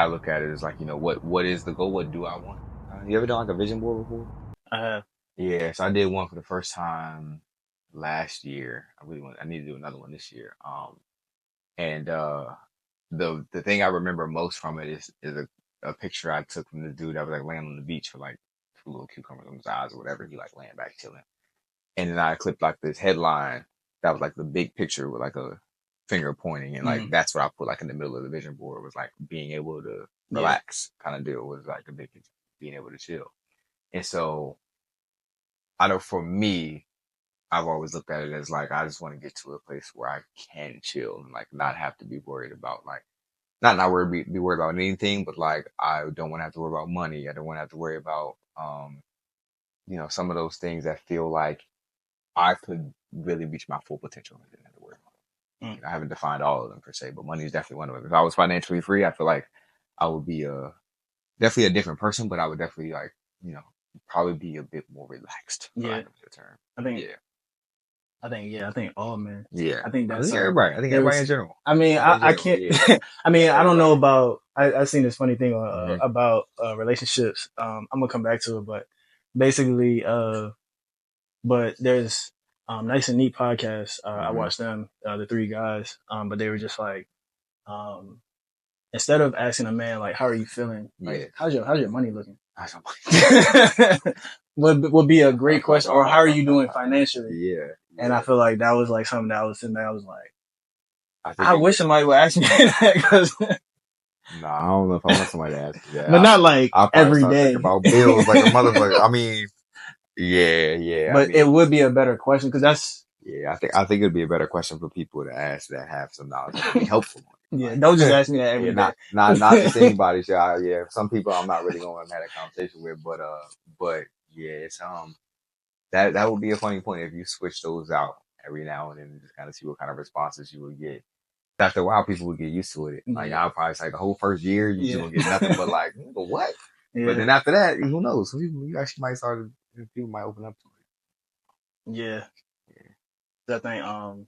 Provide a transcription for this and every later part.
I look at it is like, what is the goal? What do I want? You ever done like a vision board before? I have. Yeah, so I did one for the first time last year. I need to do another one this year. And the thing I remember most from it is a picture I took from the dude that was like laying on the beach with like two little cucumbers on his eyes or whatever. He like laying back chilling. And then I clipped like this headline that was like the big picture with like a finger pointing, and like Mm, that's what I put like in the middle of the vision board was like being able to yeah. relax kind of deal was like the big picture, being able to chill. And so I know for me, I've always looked at it as like I just want to get to a place where I can chill and like not have to be worried about like not worried be worried about anything, but like I don't want to have to worry about money. I don't want to have to worry about some of those things that feel like I could really reach my full potential and didn't have to worry about it. Mm, I haven't defined all of them per se, but money is definitely one of them. If I was financially free, I feel like I would be definitely a different person, but I would definitely like, you know, probably be a bit more relaxed, for yeah. lack of a better term. I think. Yeah. I think all men. Yeah. I think I that's think everybody. I think everybody in there's. general. I mean, Everybody in I general. can't. Yeah. I mean, I don't know Everybody. about. I seen this funny thing Hmm. about relationships. I'm gonna come back to it, but basically, but there's nice and neat podcast. I Hmm. watched them, the three guys. But they were just like, um, instead of asking a man like, "How are you feeling?" Yeah. Like, "How's your money looking?" I don't would be a great question. Or how are you doing financially? Yeah. And I Yeah. feel like that was like something that I was sitting there. I was like, I think I it, wish somebody would ask me that, nah, I don't know if I want somebody to ask me that. but not like I'll probably every start thinking day. about bills like a motherfucker. I mean, yeah, yeah. I But it mean, would be a better question because that's yeah, I think it'd be a better question for people to ask that have some knowledge that could be helpful. yeah. Don't just Like, ask me that yeah, every day. not just anybody. So yeah, some people I'm not really going to have a conversation with, but yeah, it's that would be a funny point if you switch those out every now and then and just kind of see what kind of responses you would get. After a while, people would get used to it. Like Yeah, I'll probably say the whole first year you just yeah, gonna get nothing but like, "Nigga, what?" But yeah, then after that, who knows? Some people you actually might start. People might open up to yeah. it. I think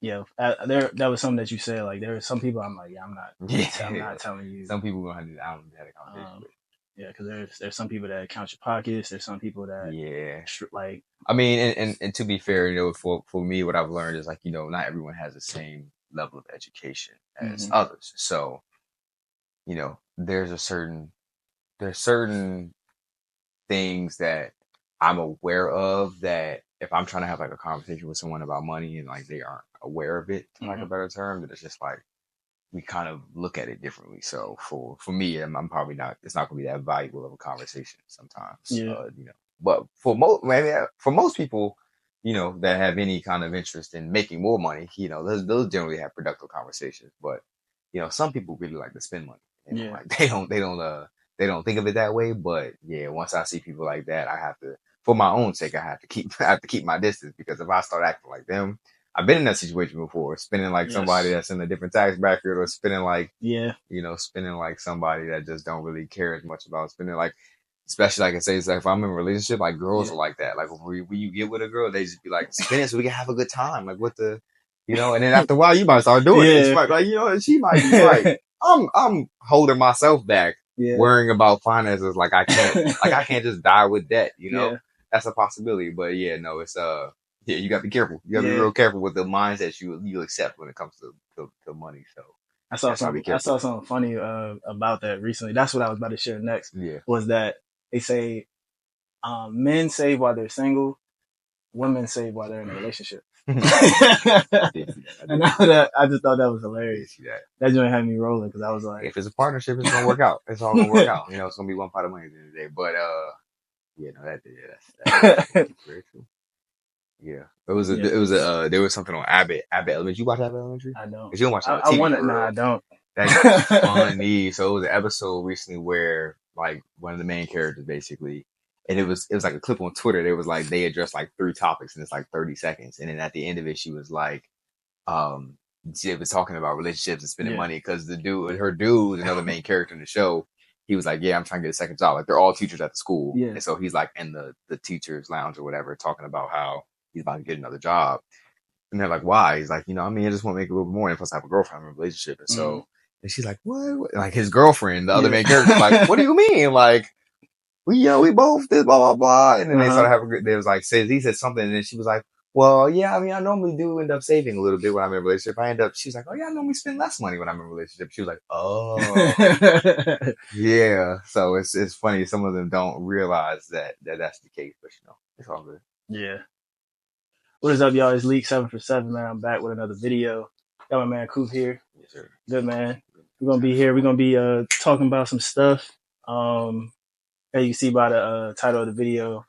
yeah. There that was something that you said. Like there are some people I'm like, yeah, Yeah, I'm yeah. not telling you. Some people gonna have to, I don't have a conversation Um, with. yeah, because there's some people that count your pockets. There's some people that Yeah. like I mean, and to be fair, for me, what I've learned is like, not everyone has the same level of education as hmm others. So, there's certain things that I'm aware of that if I'm trying to have like a conversation with someone about money and like they aren't aware of it, for like a hmm better term, that it's just like we kind of look at it differently. So for me, I'm probably not. It's not going to be that valuable of a conversation sometimes. yeah, But for most people, that have any kind of interest in making more money, those generally have productive conversations. But some people really like to spend money. yeah, Like they don't think of it that way. But yeah, once I see people like that, I have to, for my own sake, I have to keep my distance because if I start acting like them, I've been in that situation before, spending like somebody yes, that's in a different tax bracket or spending like, yeah, spending like somebody that just don't really care as much about spending like, especially like I say, it's like if I'm in a relationship, like girls yeah, are like that. Like when you get with a girl, they just be like, spend it so we can have a good time. Like what the, and then after a while you might start doing it. It's yeah, like, she might be right. I'm holding myself back, yeah, worrying about finances. Like I can't just die with debt, yeah, that's a possibility. But yeah, no, it's, yeah, you gotta be careful. You gotta be yeah. real careful with the mindsets you accept when it comes to money. So that's why I be I careful. saw something funny about that recently. That's what I was about to share next. Yeah. Was that they say men save while they're single, women save while they're in a relationship. I did see that. I And did see that. I just thought that was I did hilarious. see that. That joint had me rolling because I was like, If it's a partnership, it's gonna work out. It's all gonna work out. It's gonna be one pot of money at the end of the day. But yeah, no, that's very true. Yeah, yeah, there was something on Abbott Elementary. You watch Abbott Elementary? I don't. Cause you don't watch it on I TV want to. for No, I real. don't. That is funny. So it was an episode recently where like one of the main characters basically, and it was like a clip on Twitter. They was like they addressed like three topics and it's like 30 seconds, and then at the end of it, she was like, um, she was talking about relationships and spending Yeah, money because her dude, another main character in the show, he was like, yeah, I'm trying to get a second job. Like they're all teachers at the school, yeah, and so he's like in the teachers lounge or whatever, talking about how he's about to get another job. And they're like, why? He's like, I mean, I just want to make a little bit more. And plus, I have a girlfriend, I'm in a relationship. And mm-hmm. so And she's like, what? Like his girlfriend, the other Yeah. main character, like, what do you mean? Like, we both did blah, blah, blah. And then they started having, they was like, he said something. And then she was like, well, yeah, I mean, I normally do end up saving a little bit when I'm in a relationship. She was like, oh yeah, I normally spend less money when I'm in a relationship. She was like, oh, yeah. So it's funny. Some of them don't realize that's the case, but it's all good. Yeah. What is up, y'all? It's Leak 7 for 7, man. I'm back with another video. Got my man Coop here. Yes, sir. Good, man. We're gonna be here. We're gonna be talking about some stuff. As you see by the title of the video,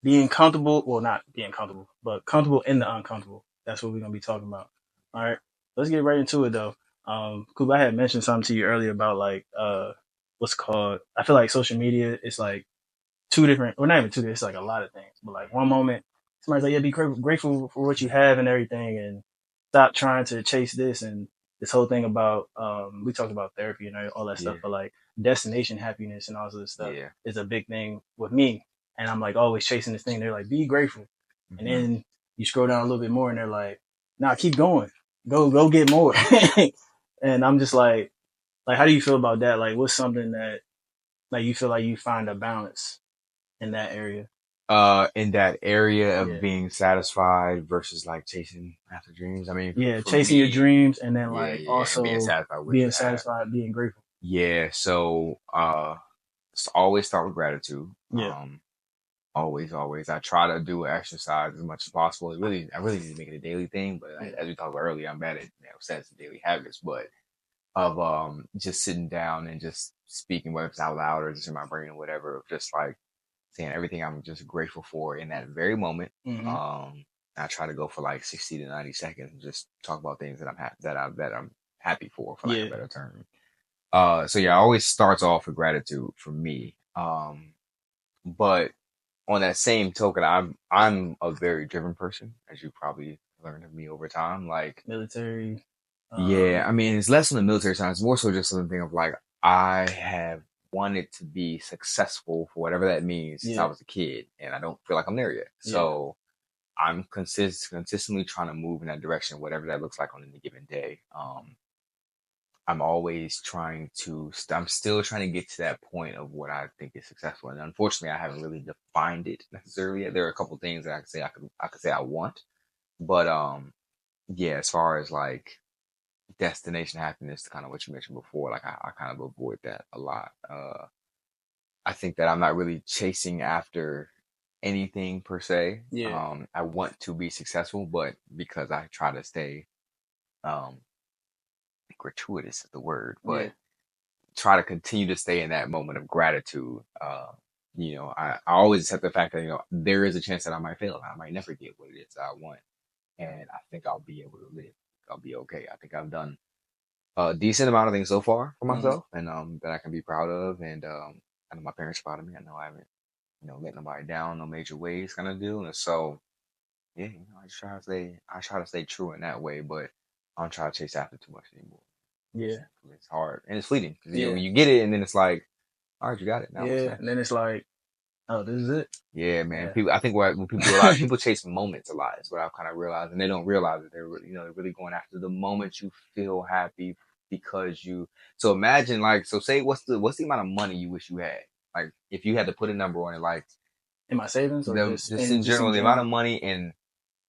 being comfortable. Well, not being comfortable, but comfortable in the uncomfortable. That's what we're gonna be talking about. All right. Let's get right into it though. Coop, I had mentioned something to you earlier about like what's called. I feel like social media is like two different, or not even two. It's like a lot of things. But like one moment, somebody's like, "Yeah, be grateful for what you have and everything, and stop trying to chase this." And this whole thing about we talked about therapy and all that stuff, but like destination happiness and all this stuff is a big thing with me. And I'm like always chasing this thing. They're like, "Be grateful," and then you scroll down a little bit more, and they're like, "Nah, keep going, go get more." And I'm just like, how do you feel about that? Like, what's something that like you feel like you find a balance in that area? In that area of being satisfied versus like chasing after dreams. I mean, chasing your dreams and then also being satisfied, being grateful. Yeah. So, always start with gratitude. Yeah. Always. I try to do exercise as much as possible. I really need to make it a daily thing, but as we talked about earlier, I'm bad at sets of daily habits, but of just sitting down and just speaking, whether it's out loud or just in my brain or whatever, just like saying everything I'm just grateful for in that very moment. I try to go for like 60 to 90 seconds and just talk about things that I'm happy for lack of a better term. So it always starts off with gratitude for me. But on that same token, I'm a very driven person, as you probably learned of me over time. Like military. I mean, it's less on the military side. It's more so just something of like, I have wanted to be successful for whatever that means since I was a kid, and I don't feel like I'm there yet. So I'm consistently trying to move in that direction, whatever that looks like on any given day. I'm always trying to, I'm still trying to get to that point of what I think is successful. And unfortunately, I haven't really defined it necessarily yet. There are a couple things that I could say I want, but, as far as like destination happiness, kind of what you mentioned before, like I kind of avoid that a lot. I think that I'm not really chasing after anything per se. I want to be successful, but because I try to stay, gratuitous is the word, but try to continue to stay in that moment of gratitude. I always accept the fact that, there is a chance that I might fail. I might never get what it is that I want. And I think I'll be able to live. I'll be okay. I think I've done a decent amount of things so far for myself, and that I can be proud of. And I know my parents are proud of me. I know I haven't, let nobody down, no major ways kind of deal. And so, I try to stay true in that way, but I don't try to chase after too much anymore. It's hard and it's fleeting because you get it, and then it's like, all right, you got it now. And then it's like, oh, this is it. Yeah, man. People, I think when people chase moments a lot is what I've kind of realized, and they don't realize that they're really going after the moment you feel happy because you. So imagine say what's the amount of money you wish you had? Like if you had to put a number on it, like in my savings or just in general, the amount of money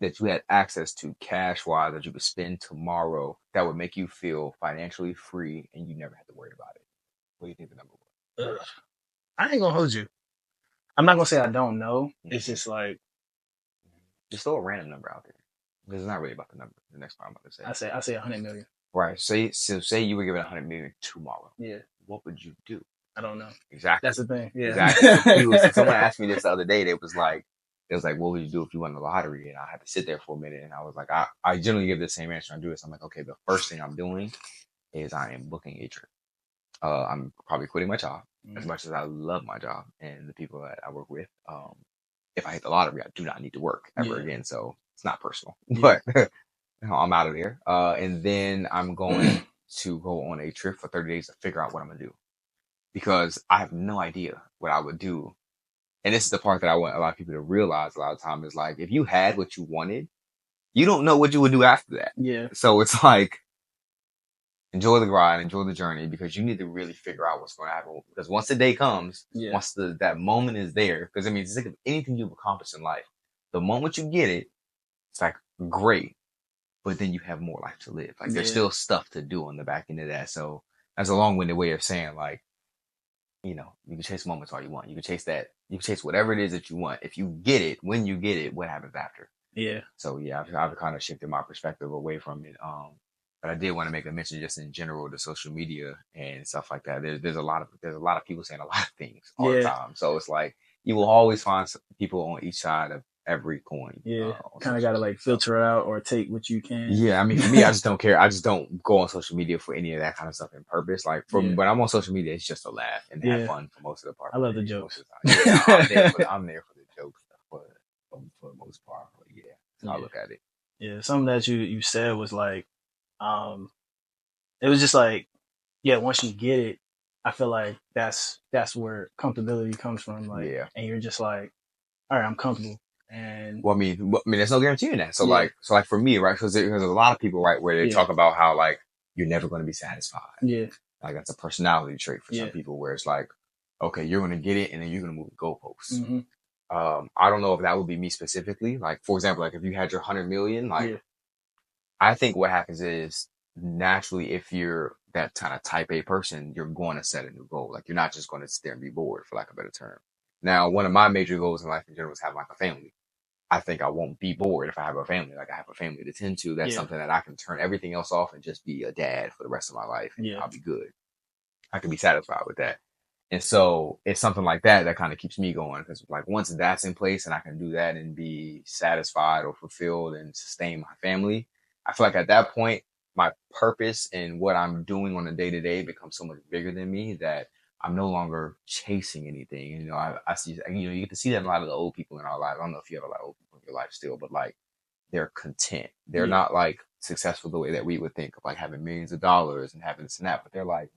that you had access to cash wise that you could spend tomorrow that would make you feel financially free and you never have to worry about it. What do you think the number was? I ain't gonna hold you. I'm not gonna say I don't know. It's just like just throw a random number out there. Because it's not really about the number. The next part I'm about to say. I say 100 million. Right. Say you were given 100 million tomorrow. Yeah. What would you do? I don't know. Exactly. That's the thing. Yeah. Exactly. Someone asked me this the other day. They was like, what would you do if you won the lottery? And I had to sit there for a minute. And I was like, I generally give the same answer. I do this. I'm like, okay, the first thing I'm doing is I am booking a trip. I'm probably quitting my job as much as I love my job and the people that I work with. If I hit the lottery, I do not need to work ever again. So it's not personal, but I'm out of there. And then I'm going to go on a trip for 30 days to figure out what I'm going to do because I have no idea what I would do. And this is the part that I want a lot of people to realize a lot of time is like, if you had what you wanted, you don't know what you would do after that. Yeah. So it's like, enjoy the ride, enjoy the journey, because you need to really figure out what's going to happen. Because once the day comes, Yeah. once that moment is there, because I mean, think of anything you've accomplished in life. The moment you get it, it's like great, but then you have more life to live. Like there's Yeah. still stuff to do on the back end of that. So that's a long-winded way of saying like, you know, you can chase moments all you want. You can chase that. You can chase whatever it is that you want. If you get it, when you get it, what happens after? Yeah. So yeah, I've kind of shifted my perspective away from it. But I did want to make a mention just in general to social media and stuff like that. There's a lot of people saying a lot of things all the Yeah. time. So it's like you will always find people on each side of every coin. Yeah. On Kind of social got to media. like filter out or take what you can. Yeah, I mean, for me, I just don't care. I just don't go on social media for any of that kind of stuff in purpose. Like, Yeah. when I'm on social media, it's just to laugh and have Yeah. fun for most of the part. I love the Most jokes. of the time, yeah, I'm there for the jokes for the most part. But yeah, that's how I Yeah. look at it. Yeah. Something that you said was like, um, it was just like, yeah, once you get it, I feel like that's where comfortability comes from. Like, Yeah. and you're just like, all right, I'm comfortable. And Well, I mean, there's no guarantee in that. So yeah, like for me, right? Because there's a lot of people, right, where they yeah, talk about how like you're never going to be satisfied. yeah, Like that's a personality trait for some yeah, people, where it's like, okay, you're going to get it, and then you're going to move the goalposts. hmm, I don't know if that would be me specifically. Like, for example, like if you had your 100 million, like yeah, I think what happens is naturally, if you're that kind of type A person, you're going to set a new goal. Like you're not just going to sit there and be bored, for lack of a better term. Now, one of my major goals in life in general is having like a family. I think I won't be bored if I have a family. Like I have a family to tend to. That's yeah, something that I can turn everything else off and just be a dad for the rest of my life, and yeah, I'll be good. I can be satisfied with that. And so it's something like that that kind of keeps me going, because like once that's in place and I can do that and be satisfied or fulfilled and sustain my family, I feel like at that point, my purpose and what I'm doing on a day to day becomes so much bigger than me that I'm no longer chasing anything. You know, I see, you know, you get to see that in a lot of the old people in our lives. I don't know if you have a lot of old people in your life still, but like they're content. They're yeah, not like successful the way that we would think of like having millions of dollars and having this and that, but they're like,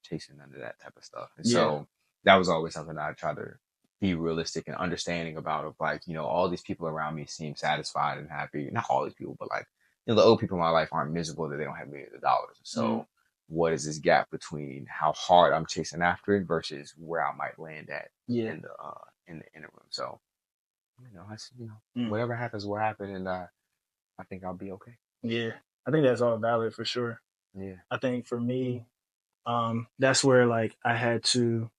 chasing none of that type of stuff. And yeah, so that was always something that I try to be realistic and understanding about, of like, you know, all these people around me seem satisfied and happy. Not all these people, but like, you know, the old people in my life aren't miserable that they don't have millions of dollars. mm, So what is this gap between how hard I'm chasing after it versus where I might land at yeah, in the interim? So, you know, mm, whatever happens will happen, and I think I'll be okay. yeah. I think that's all valid for sure. Yeah. I think for me, that's where like I had to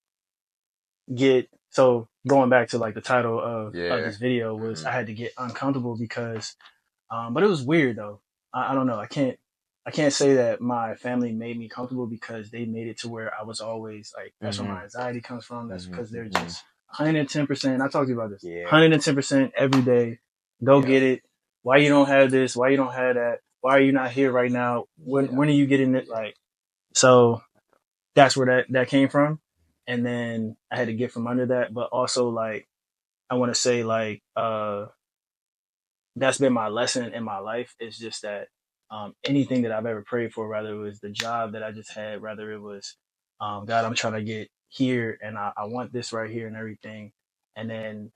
get. So going back to like the title of Yeah. this video was Hmm. I had to get uncomfortable because, but it was weird though. I don't know. I can't say that my family made me comfortable because they made it to where I was always like, that's where Hmm. my anxiety comes from. That's Hmm. because they're Hmm. just 110%. I talked to you about this. Yeah. 110% every day. Go Yeah. get it. Why you don't have this? Why you don't have that? Why are you not here right now? Yeah. When are you getting it? Like, so that's where that came from. And then I had to get from under that. But also like, I want to say like, that's been my lesson in my life. Is just that anything that I've ever prayed for, whether it was the job that I just had, whether it was God, I'm trying to get here and I want this right here and everything, and then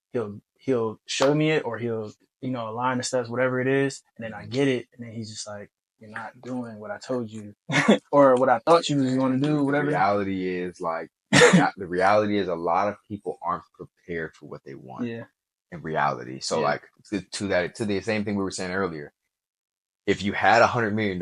he'll show me it, or he'll, you know, align the steps, whatever it is, and then I Mhm. get it, and then he's just like, you're not doing what I told you or what I thought you was going to do, The whatever. reality is like the reality is a lot of people aren't prepared for what they want Yeah, in reality. So yeah, like to the same thing we were saying earlier, if you had $100 million,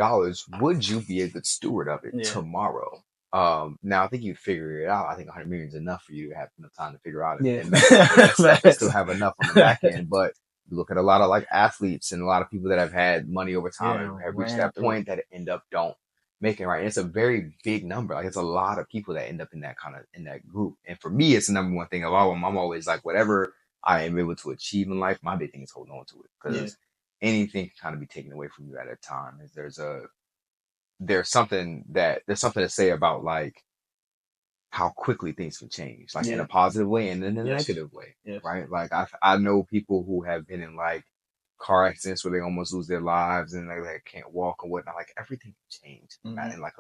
would you be a good steward of it yeah, tomorrow? Now I think you figure it out. I think 100 million is enough for you to have enough time to figure out yeah. and mess around with that stuff and still Facts. have enough on the back end. But you look at a lot of like athletes and a lot of people that have had money over time Yeah, and have reached ran that through it. point that end up don't make it right. And it's a very big number. Like it's a lot of people that end up in that kind of in that group. And for me, it's the number one thing of all of them. I'm always like, whatever I am able to achieve in life, my big thing is holding on to it, Yeah, because anything can kind of be taken away from you at a time. Is there's something to say about like how quickly things can change, like in yeah, a positive way and in a yes, negative way, yes. right? Like I know people who have been in like car accidents where they almost lose their lives and they can't walk or whatnot. Like everything can change Hmm. in like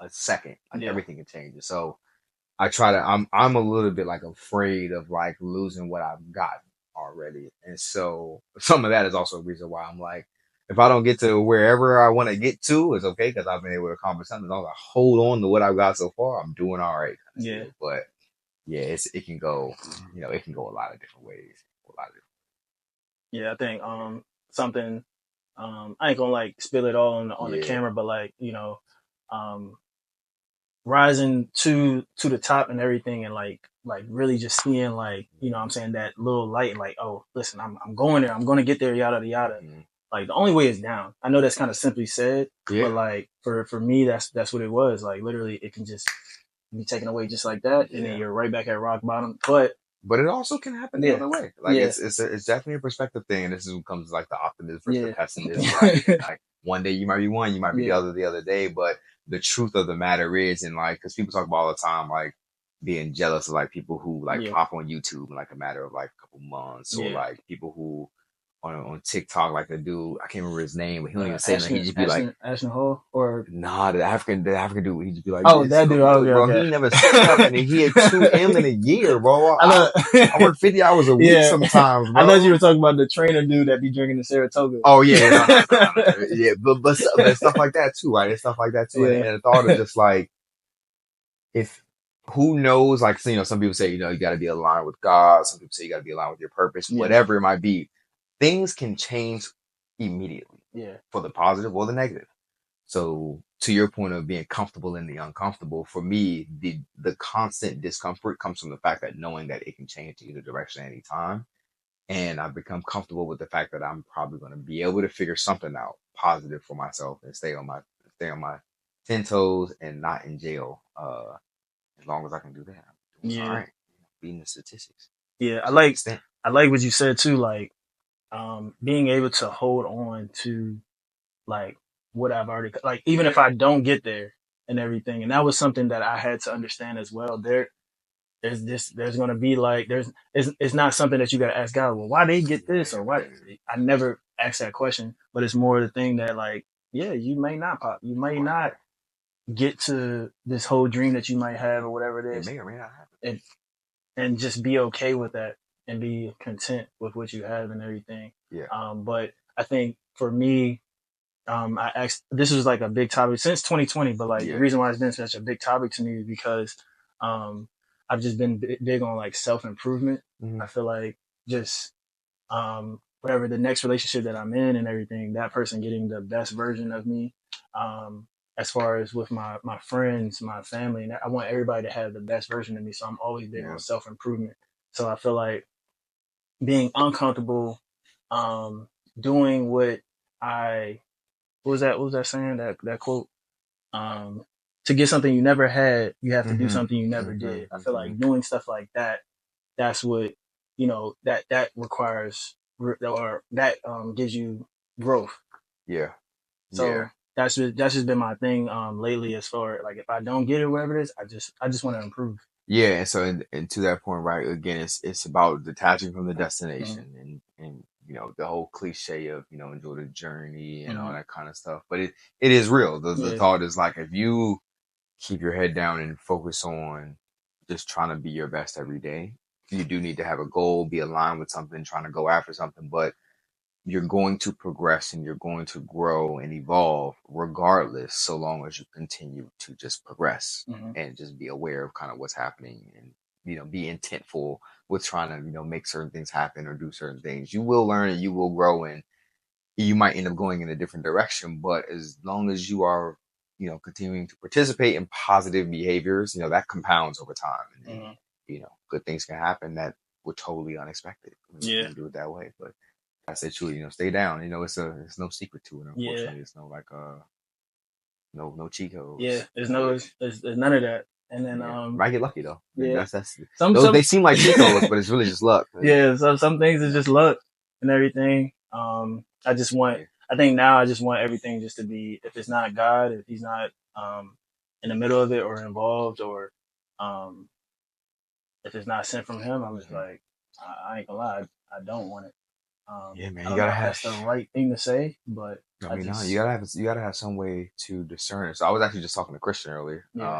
a second. Like Yeah, everything can change. So I try to. I'm a little bit like afraid of like losing what I've got already, and so some of that is also a reason why I'm like, if I don't get to wherever I want to get to, it's okay because I've been able to accomplish something. As long as I hold on to what I've got so far, I'm doing all right. Kind of Yeah. deal. But yeah, it can go, it can go a lot of different ways. A lot of different. Yeah, I think something I ain't gonna like spill it all on the Yeah. camera, but like, um rising to the top and everything, and like really just seeing, like, what I'm saying, that little light, like, oh listen, I'm going there, I'm gonna get there, yada yada. Mhm. Like the only way is down. I know that's kind of simply said, but Yeah. like for me, that's what it was. Like literally it can just be taken away just like that, and then Yeah. you're right back at rock bottom. But But it also can happen the yeah, other way. Like yeah, it's definitely a perspective thing, and this is when comes like the optimist versus the yeah. pessimist, right? And like one day you might be one, you might be Yeah, the other day. But the truth of the matter is, and like, because people talk about all the time, like being jealous of like people who like yeah, pop on YouTube in like a matter of like a couple months, or yeah. like people who on TikTok, like the dude, I can't remember his name, but he don't even say nothing. He just be like, Ashton Hall, or nah, the African dude, he just be like, oh, it's that dude. so good, Okay, bro. He okay. ain't never say nothing, and he had 2M in a year, bro. I know. I work 50 hours a week Yeah, sometimes, I thought you were bro. talking about the trainer dude that be drinking the Saratoga. Oh yeah, no. Yeah, but stuff like that too, right? It's stuff like that too, and, Yeah, and the thought of just like, if who knows, like, some people say, you got to be aligned with God. Some people say you got to be aligned with your purpose, yeah, whatever it might be. Things can change immediately yeah, for the positive or the negative. So to your point of being comfortable in the uncomfortable, for me, the constant discomfort comes from the fact that knowing that it can change to either direction at any time. And I've become comfortable with the fact that I'm probably going to be able to figure something out positive for myself and stay on my 10 toes and not in jail. As long as I can do that, I'm doing all yeah, right. Beating the statistics yeah. to a certain extent. I like what you said too. Like, being able to hold on to like what I've already, like, even if I don't get there and everything. And that was something that I had to understand as well. There's going to be like, it's not something that you got to ask God, well, why they get this, or why. I never asked that question, but it's more the thing that, like, yeah, you may not pop, you may not get to this whole dream that you might have, or whatever it It is, may or may not happen. and just be okay with that, and be content with what you have and everything. Yeah. But I think for me, I asked, this was like a big topic since 2020, but like the Yeah. reason why it's been such a big topic to me is because um, I've just been big on like self improvement. Hmm. I feel like just whatever the next relationship that I'm in and everything, that person getting the best version of me. Um, as far as with my friends, my family, and I want everybody to have the best version of me. So I'm always big on Yeah. self improvement. So I feel like being uncomfortable, doing what I what was that saying, that quote, um to get something you never had, you have to do Hmm. something you never Hmm. did. I feel Hmm. like doing stuff like that, that's what, that requires, or that gives you growth. Yeah. Yeah. So that's just been my thing lately, as far like, if I don't get it, whatever it is, I just want to improve. Yeah, and so and to that point, right? Again, it's about detaching from the Mm-hmm. destination, and the whole cliche of enjoy the journey and all Mm-hmm. that kind of stuff. But it is real. The Yeah. thought is like, if you keep your head down and focus on just trying to be your best every day, you do need to have a goal, be aligned with something, trying to go after something, but you're going to progress and you're going to grow and evolve regardless, so long as you continue to just progress Mm-hmm. and just be aware of kind of what's happening, and be intentful with trying to make certain things happen or do certain things. You will learn and you will grow, and you might end up going in a different direction, but as long as you are continuing to participate in positive behaviors, that compounds over time, and then Mm-hmm. good things can happen that were totally unexpected when Yeah. you do it that way. But I said, truly, stay down. It's no secret to it. Yeah. Unfortunately, it's no like no cheat Yeah. codes. There's no, there's none of that. And then Yeah, you might get lucky though. yeah, That's those, some they seem like cheat codes, but it's really just luck. yeah, so some things is Yeah, just luck and everything. yeah, I think now I just want everything just to be, if it's not God, if he's not in the middle of it or involved, or um if it's not sent from him, I'm just hmm, like, I ain't gonna lie, I don't want it. yeah, man. I You don't know gotta if have. that's the right thing to say, but I I mean, no, just, you gotta have some way to discern it. So I was actually just talking to Christian earlier, yeah,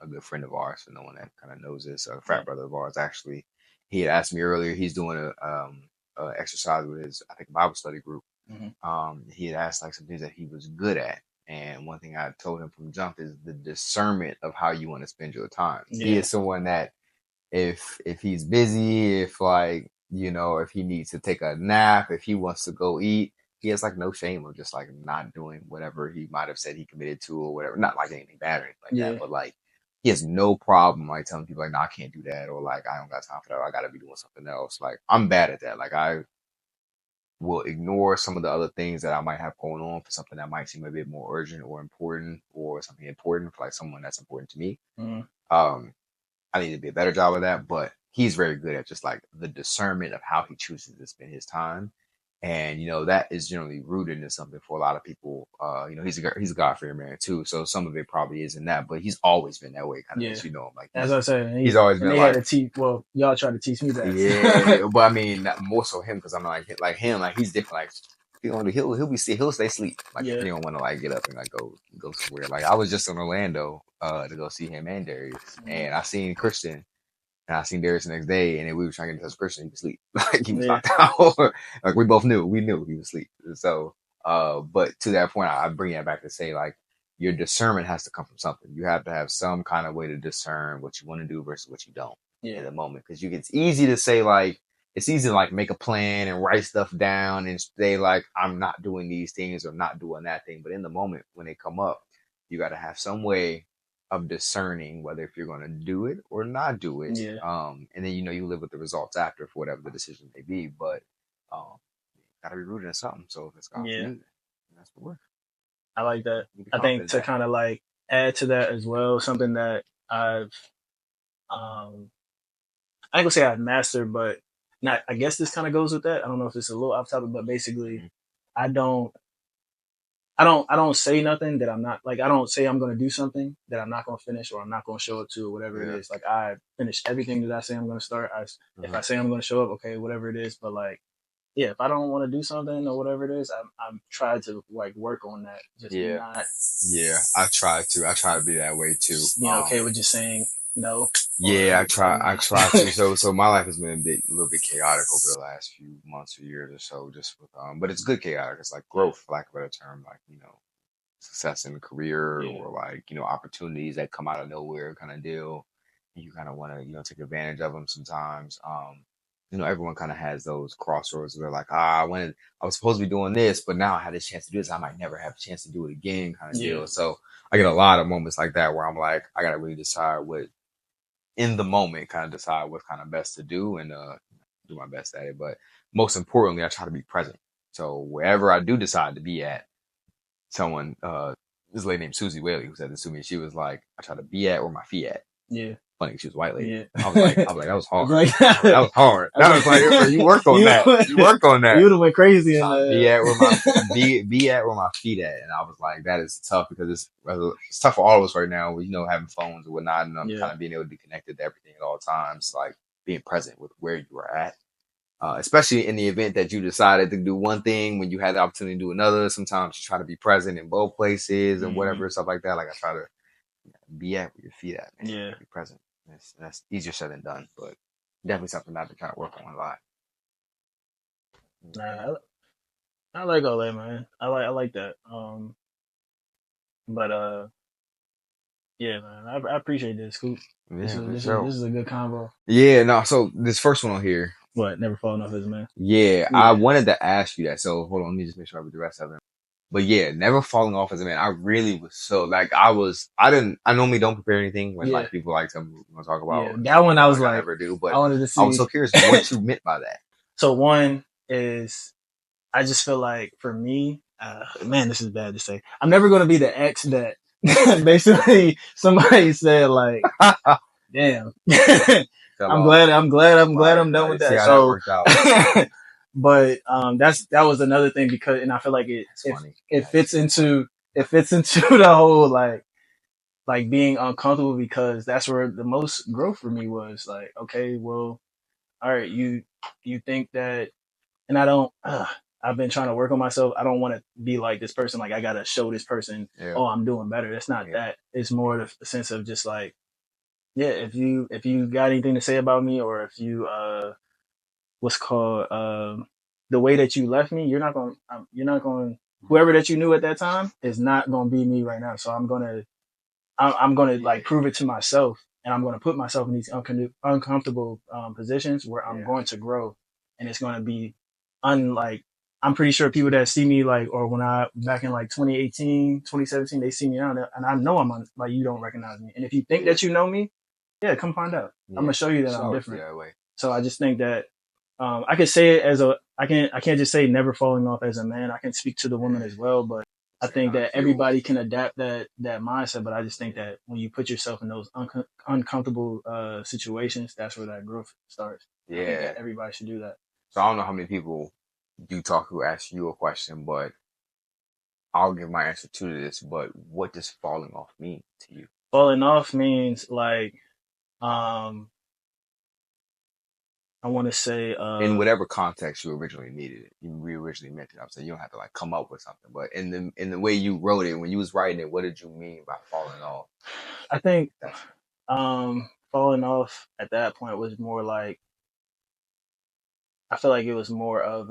a good friend of ours, for no one that kind of knows this, a yeah, frat brother of ours. Actually, he had asked me earlier. He's doing a exercise with his, I think, Bible study group, He had asked like some things that he was good at. And one thing I told him from jump is the discernment of how you want to spend your time. He is someone that if he's busy, if like, if he needs to take a nap, if he wants to go eat, he has like no shame of just like not doing whatever he might have said he committed to or whatever. Not like anything bad or anything like that, but like he has no problem like telling people like, no, I can't do that, or like I don't got time for that, or I gotta be doing something else. Like I'm bad at that. Like I will ignore some of the other things that I might have going on for something that might seem a bit more urgent or important, or something important for like someone that's important to me. Um, I need to be a better job of that, but he's very good at just like the discernment of how he chooses to spend his time. And, that is generally rooted in something for a lot of people. He's a God-fearing man too. So some of it probably is in that, but he's always been that way, kind of as like as I said, he's always and been they like, had to teach. Well, y'all tried to teach me that. yeah, but I mean, more so him, because I'm like him, like he's different. Like he'll stay asleep. Like he don't want to like get up and like go somewhere. Like I was just in Orlando to go see him and Darius, and I seen Christian. And I seen Darius the next day, and then we were trying to get in touch with Christian. He was asleep. Like he was knocked out. Like we both knew. We knew he was asleep. So, but to that point, I bring that back to say like your discernment has to come from something. You have to have some kind of way to discern what you want to do versus what you don't in the moment. Because it's easy to say like it's easy to like make a plan and write stuff down and say like I'm not doing these things or not doing that thing. But in the moment when they come up, you got to have some way of discerning whether if you're going to do it or not do it. And then you live with the results after for whatever the decision may be. But gotta be rooted in something. So if it's God for you, that's what works. I like that. I think to kind of like add to that as well, something that I've I ain't gonna say I've mastered, but not. I guess this kind of goes with that. I don't know if it's a little off topic, but basically, I don't say nothing that I'm not like. I don't say I'm going to do something that I'm not going to finish or I'm not going to show up to or whatever it is. Like I finish everything that I say I'm going to start. If I say I'm going to show up, okay, whatever it is. But like, yeah, if I don't want to do something or whatever it is, I'm trying to like work on that. Just not. Yeah, I try to be that way too. Okay with just saying no. Yeah, I try to. So my life has been a little bit chaotic over the last few months or years or so, just with but it's good chaotic. It's like growth, for lack of a better term, like success in a career or like opportunities that come out of nowhere kind of deal. And you kind of want to take advantage of them sometimes. Everyone kind of has those crossroads where like I was supposed to be doing this, but now I had this chance to do this. I might never have a chance to do it again, kind of deal. So I get a lot of moments like that where I'm like, I gotta really decide what in the moment, kind of decide what's kind of best to do and do my best at it. But most importantly, I try to be present. So wherever I do decide to be at, someone, this lady named Susie Whaley, who said this to me, she was like, I try to be at where my feet at. Funny, she was a white lady. I was like, that was hard. That was hard. That was like, you worked on that. You worked on that. You would have went crazy. Be at where my be at where my feet at. And I was like, that is tough because it's tough for all of us right now. With, having phones and whatnot, and I'm kind of being able to be connected to everything at all times. Like being present with where you are at. Especially in the event that you decided to do one thing when you had the opportunity to do another. Sometimes you try to be present in both places and whatever, stuff like that. Like I try to be at where your feet at, man. Be present. That's easier said than done, but definitely something I've been trying to work on a lot. Nah, I like all that, man. I like that. But yeah, man. I appreciate this, Scoop. This is a good combo. Yeah, no. So this first one on here. What? Never falling off as a man. Yeah, I wanted to ask you that. So hold on, let me just make sure I read the rest of it. But yeah, never falling off as a man. I really was so like I normally don't prepare anything when like people like tell me what to talk about. Yeah, that one I was like, I never do, but I wanted to see. I was so curious what you meant by that. So one is, I just feel like for me, man, this is bad to say. I'm never going to be the ex that basically somebody said like, damn. I'm glad I'm done with that. So, that but that was another thing because, and I feel like it fits into the whole like being uncomfortable, because that's where the most growth for me was. Like, okay, well, all right, you think that, and I don't. I've been trying to work on myself. I don't want to be like this person. Like I gotta show this person, oh, I'm doing better. That's not that. It's more the sense of just like, yeah, if you got anything to say about me, or if you what's called the way that you left me, you're not going, whoever that you knew at that time is not going to be me right now. So I'm gonna like prove it to myself, and I'm gonna put myself in these uncomfortable positions where I'm going to grow, and it's gonna be unlike. I'm pretty sure people that see me like, or when I back in like 2018, 2017, they see me out, and I know like you don't recognize me. And if you think that you know me, yeah, come find out. I'm gonna show you that I'm different. That way. So I just think that I can say it as I can't just say never falling off as a man. I can speak to the woman as well, but I think that everybody can adapt that mindset. But I just think that when you put yourself in those uncomfortable situations, that's where that growth starts. Yeah, I think that everybody should do that. So I don't know how many people you talk who ask you a question, but I'll give my answer to this. But what does falling off mean to you? Falling off means like I want to say in whatever context you originally needed it, we originally meant it. I'm saying you don't have to like come up with something, but in the way you wrote it, when you was writing it, what did you mean by falling off? I think falling off at that point was more like, I feel like it was more of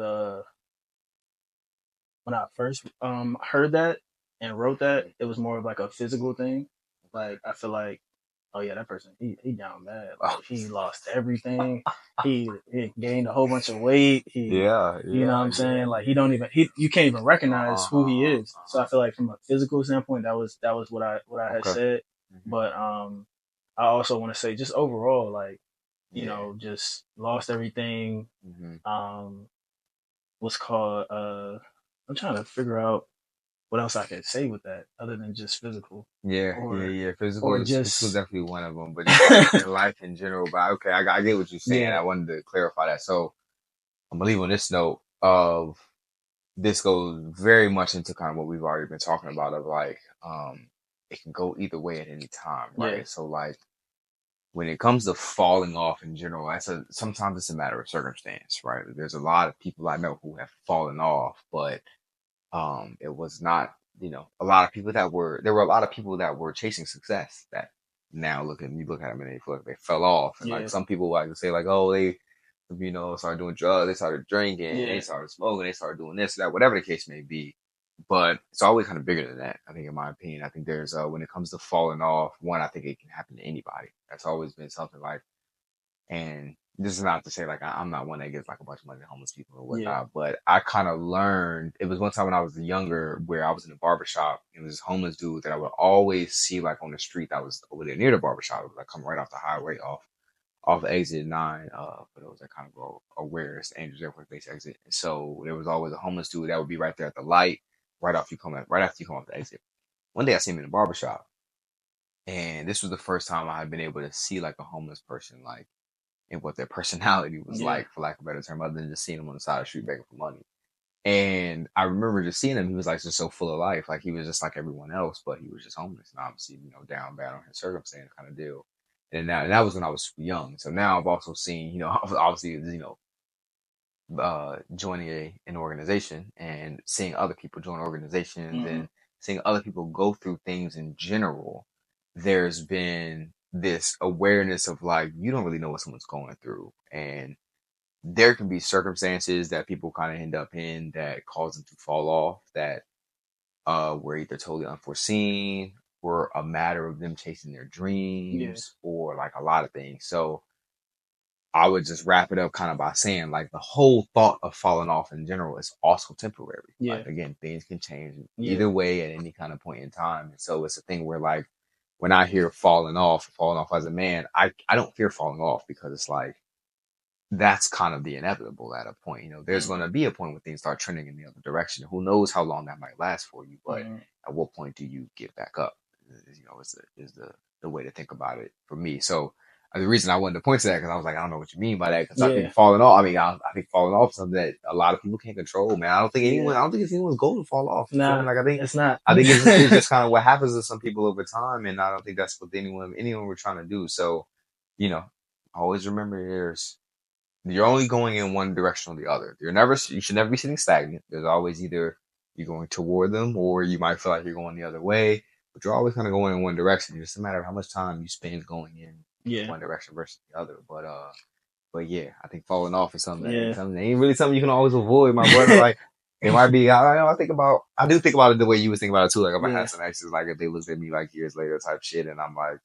when I first heard that and wrote that, it was more of like a physical thing. Like I feel like, oh yeah, that person he down bad. Like he lost everything. He gained a whole bunch of weight. You know what I'm saying? Like you can't even recognize who he is. So I feel like from a physical standpoint, that was what I had said. But I also want to say just overall, like, you know, just lost everything. What's called I'm trying to figure out what else I could say with that other than just physical. Physical is definitely one of them, but just in life in general. But okay, I get what you're saying. I wanted to clarify that. So I'm gonna leave on this note of this goes very much into kind of what we've already been talking about of like, it can go either way at any time, right? Yeah. So like when it comes to falling off in general, sometimes it's a matter of circumstance, right? There's a lot of people I know who have fallen off, but it was not, a lot of people there were a lot of people that were chasing success that now you look at them and they feel like they fell off. And like some people like to say like, oh, they, started doing drugs, they started drinking, they started smoking, they started doing this, that, whatever the case may be. But it's always kind of bigger than that, I think, in my opinion. I think there's, when it comes to falling off, one, I think it can happen to anybody. That's always been something like, and this is not to say like I'm not one that gives like a bunch of money to homeless people or whatnot, but I kind of learned, it was one time when I was younger where I was in a barbershop. It was this homeless dude that I would always see like on the street that was over there near the barbershop. It was like coming right off the highway off exit 9, but it was like kind of aware it's the Angels Air Force Base exit. And so there was always a homeless dude that would be right there at the light, right after you come off the exit. One day I see him in the barbershop, and this was the first time I had been able to see like a homeless person, like, and what their personality was like, for lack of a better term, other than just seeing him on the side of the street begging for money. And I remember just seeing him. He was like just so full of life. Like he was just like everyone else, but he was just homeless and obviously, down bad on his circumstance kind of deal. And that was when I was young. So now I've also seen, obviously, joining an organization and seeing other people join organizations and seeing other people go through things in general. There's been this awareness of like, you don't really know what someone's going through. And there can be circumstances that people kind of end up in that cause them to fall off that were either totally unforeseen or a matter of them chasing their dreams or like a lot of things. So I would just wrap it up kind of by saying like the whole thought of falling off in general is also temporary. Like again, things can change either way at any kind of point in time. And so it's a thing where like when I hear falling off as a man, I don't fear falling off because it's like that's kind of the inevitable at a point. There's going to be a point where things start trending in the other direction. Who knows how long that might last for you, but at what point do you get back up? Is the way to think about it for me. So the reason I wanted to point to that, because I was like, I don't know what you mean by that. Because I think falling off, I think falling off is something that a lot of people can't control, man. I don't think it's anyone's goal to fall off. Nah, like, I think it's not. I think it's just kind of what happens to some people over time. And I don't think that's what anyone we're trying to do. So, always remember you're only going in one direction or the other. You should never be sitting stagnant. There's always either you're going toward them or you might feel like you're going the other way, but you're always kind of going in one direction. It's just a matter of how much time you spend going in one direction versus the other. But But yeah, I think falling off is something that Yeah. ain't really something you can always avoid, my brother. Like, it might be, I do think about it the way you was thinking about it too. Like, I'm gonna Yeah. have some exes, like, if they looked at me like years later type shit, and I'm like,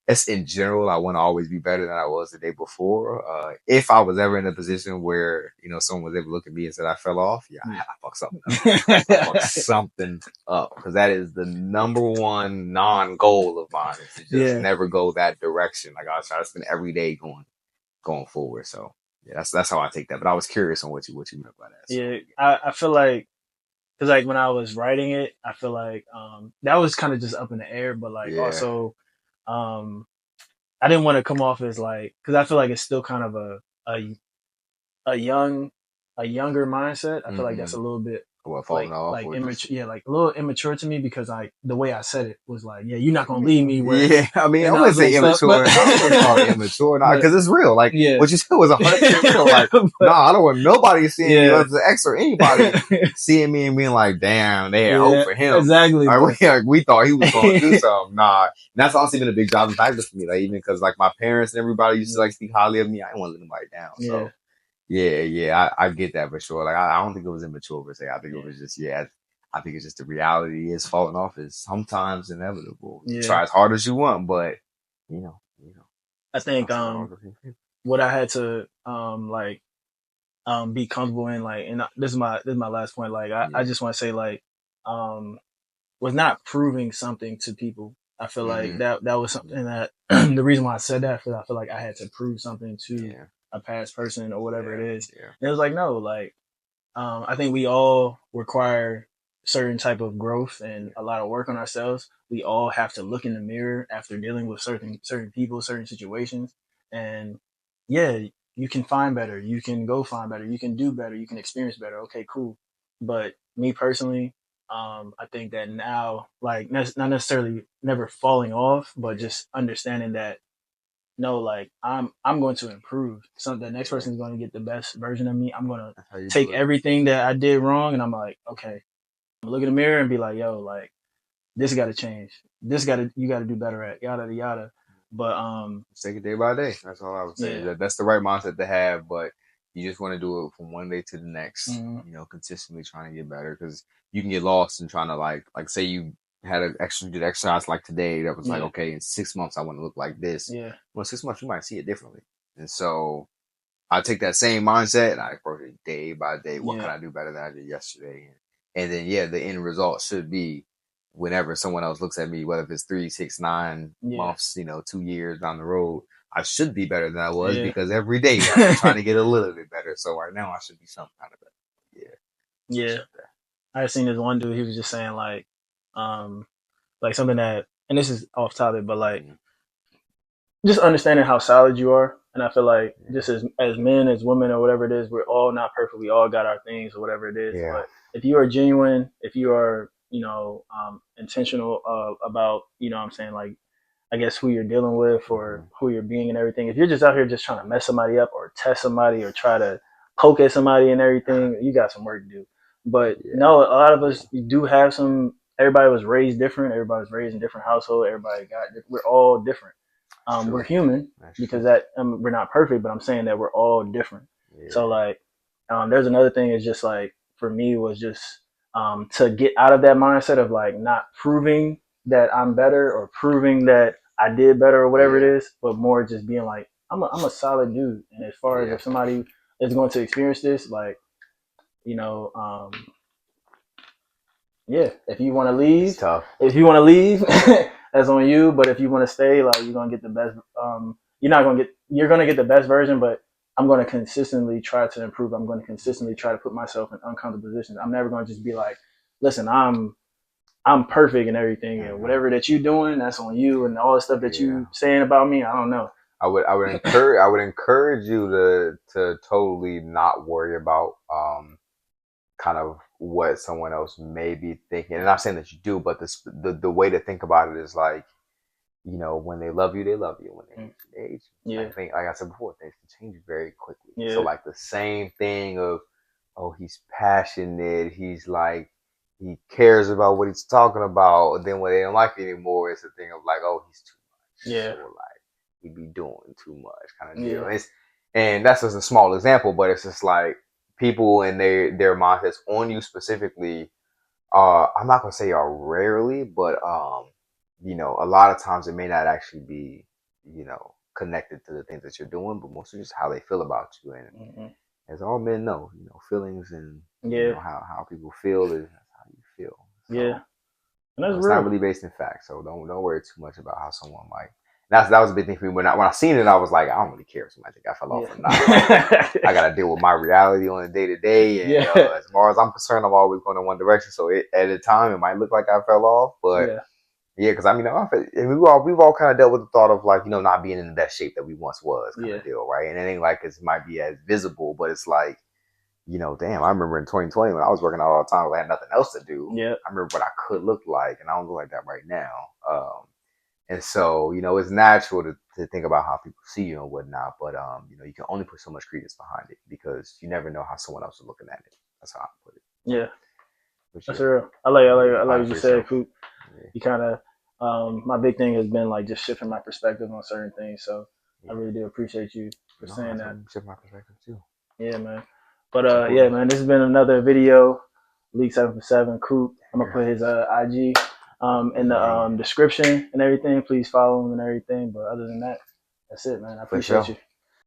it's in general, I want to always be better than I was the day before. If I was ever in a position where, someone was able to look at me and said I fell off, yeah, I fucked something up. I fucked something up, because that is the number one non-goal of mine, is to just Yeah. never go that direction. Like, I try to spend every day going forward. So yeah, that's how I take that. But I was curious on what you meant by that. So Yeah. I feel like, cause like when I was writing it, I feel like, that was kind of just up in the air, but like yeah, also, um, I didn't want to come off as like, cause I feel like it's still kind of a, a young, a younger mindset. I feel like that's a little bit what, falling off like or just immature, yeah, like a little immature to me, because like the way I said it was like, yeah, you're not gonna leave me where, yeah. I mean, I and all wouldn't this little say stuff, immature. but I wouldn't call it immature, but because it's real. Like, yeah, what you said was 100% real. Like, but I don't want nobody seeing me, yeah, whether it's an ex or anybody, seeing me and being like, damn, they had hope yeah, for him. exactly, but Like, we thought he was going to do something. Nah, and that's honestly been a big driving factor for me. Like, even because like my parents and everybody used to like speak highly of me, I didn't want to let nobody down. yeah, So yeah, I get that for sure. Like, I don't think it was immature per se. I think it yeah, was just, I think it's just the reality is falling off is sometimes inevitable. You yeah. try as hard as you want, but I think sometimes it's hard. what I had to like be comfortable in, like, and this is my last point. Like I Yeah. just want to say, like, um was not proving something to people. I feel like Mm-hmm. that was something that the reason why I said that, because I feel like I had to prove something to Yeah. a past person or whatever it is. Yeah. And it was like, no, like, I think we all require certain type of growth and a lot of work on ourselves. We all have to look in the mirror after dealing with certain people, certain situations, and yeah, you can find better. You can go find better. You can do better. You can experience better. Okay, cool. But me personally, I think that now, like, not necessarily never falling off, but just understanding that no, like, I'm going to improve. So the next person is going to get the best version of me. I'm going to That's how you take do it. everything that I did wrong, and I'm like, okay, I'm look in the mirror and be like, yo, like, this got to change. You got to do better at yada yada. But Just take it day by day. That's all I would say. yeah, That's the right mindset to have, but you just want to do it from one day to the next. mm-hmm. Consistently trying to get better, because you can get lost in trying to like say you had an extra good exercise like today that was like, Yeah, okay, in 6 months I want to look like this. yeah, Well, 6 months you might see it differently, and so I take that same mindset and I approach it day by day. What can yeah, I do better than I did yesterday? And then yeah, the end result should be whenever someone else looks at me, whether it's 3, 6, 9 yeah, months, 2 years down the road, I should be better than I was, yeah. because every day I'm trying to get a little bit better. So right now I should be some kind of better. Yeah, for Yeah. sure. I seen this one dude. He was just saying um, like something that, and this is off topic, but like Mm, just understanding how solid you are. And I feel like yeah, just as men, as women, or whatever it is, we're all not perfect. We all got our things or whatever it is. yeah, But if you are genuine, if you are, intentional about, what I'm saying, like, I guess who you're dealing with or hmm, who you're being and everything. If you're just out here just trying to mess somebody up or test somebody or try to poke at somebody and everything, you got some work to do. But yeah, no, a lot of yeah, us do have some. Everybody was raised different. Everybody was raised in different household. We're all different. that's We're true. human That's because true. that we're not perfect, but I'm saying that we're all different. So Yeah, like, there's another thing is just like for me was just to get out of that mindset of like not proving that I'm better or proving that I did better or whatever yeah, it is, but more just being like I'm a solid dude. And as far as yeah. if somebody is going to experience this, like, you know, yeah, if you want to It's leave, tough. if you want to leave, that's on you. But if you want to stay, like, you're gonna get the best. You're gonna get the best version. But I'm gonna consistently try to improve. I'm gonna consistently try to put myself in uncomfortable positions. I'm never gonna just be like, listen, I'm perfect and everything, and Hmm. whatever that you doing, that's on you, and all the stuff that Yeah. you saying about me, I don't know. I would encourage you to totally not worry about kind of what someone else may be thinking. And I'm not saying that you do, but the way to think about it is like, when they love you, they love you. When they Mm. hate you, they hate you. Yeah, I think, like I said before, things can change very quickly. So yeah, like the same thing of, oh, he's passionate, he's like, he cares about what he's talking about. And then when they don't like it anymore, it's a thing of like, oh, he's too much, yeah, or like he be doing too much kind of deal. yeah, And that's just a small example, but it's just like people and their mindsets on you specifically. I'm not gonna say are rarely, but a lot of times it may not actually be, connected to the things that you're doing, but mostly just how they feel about you. And Mm-hmm. as all men know, feelings and Yeah, how people feel is how you feel. yeah, So and that's it's not real. really based in fact. So don't worry too much about how someone like. That was a big thing for me when I seen it. I was like, I don't really care if somebody think I fell off or not. Like Yeah, I gotta deal with my reality on a day to day, and yeah, as far as I'm concerned, I'm always going in one direction. So at a time, it might look like I fell off, but yeah, yeah, because I mean, we've all kind of dealt with the thought of like not being in the best shape that we once was, kind yeah, of deal, right? And it ain't like it might be as visible, but it's like damn, I remember in 2020 when I was working out all the time, I had nothing else to do. yeah, I remember what I could look like, and I don't look like that right now. And so, it's natural to think about how people see you and whatnot, but you can only put so much credence behind it because you never know how someone else is looking at it. That's how I put it. yeah. But That's yeah, real. I like find it what you for said, yourself. Coop. Yeah, You kind of, my big thing has been like just shifting my perspective on certain things. So I yeah. really do appreciate you for No, saying that's that. gonna shift my perspective too. Yeah, man. But It's yeah, important. man, this has been another video. League 7 for 7, Coop. I'm gonna Yeah, put his IG in the yeah, yeah. description and everything. Please follow him and everything. But other than that, that's it, man. I For appreciate sure. you.